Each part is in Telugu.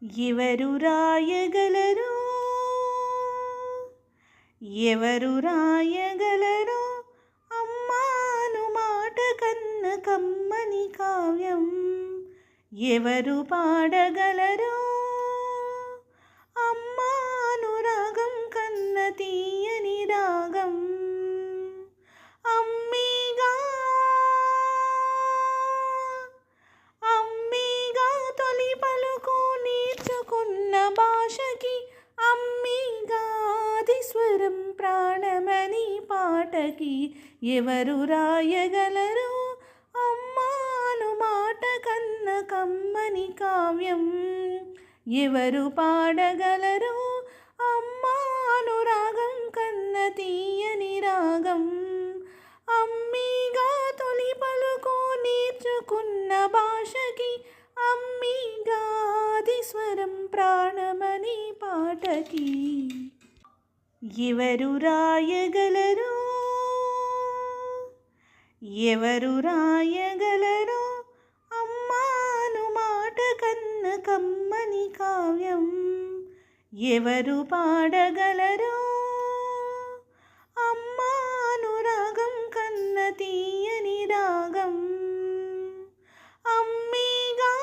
ఎవరు రాయగలరు ఎవరు రాయగలరు అమ్మాను మాట కన్న కమ్మని కావ్యం ఎవరు పాడగలరు అమ్మాను రాగం కన్న తీయని రాగం అమ్మీగా అమ్మీగా తొలి పలుకు నేర్చుకున్న భాషకి అమ్మీగాది స్వరం ప్రాణమని పాటకి ఎవరు రాయగలరు అమ్మాను మాట కన్న కమ్మని కావ్యం ఎవరు పాడగలరు అమ్మాను రాగం కన్న తీయని రాగం అమ్మీగా తొలి పలుకు నేర్చుకున్న భాషకి అమ్మీగాది స్వరం ప్రాణమని పాటకి ఎవరు రాయగలరు ఎవరు రాయగలరు అమ్మాను మాట కన్న కమ్మని కావ్యం ఎవరు పాడగలరు అమ్మాను రాగం కన్న తీయని రాగం అమ్మీగా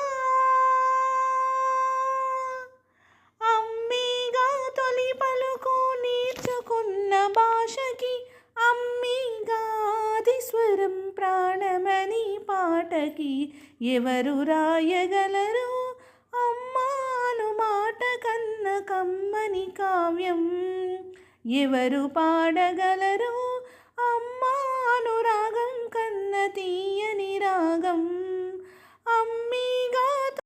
అమ్మీగా తొలి పలుకు నేర్చుకున్న భాషకి అమ్మీగాది స్వరం ప్రాణమని పాటకి ఎవరు రాయగలరు అమ్మాను మాట కన్న కమ్మని కావ్యం ఎవరు పాడగలరు అమ్మాను రాగం కన్న తీయని రాగం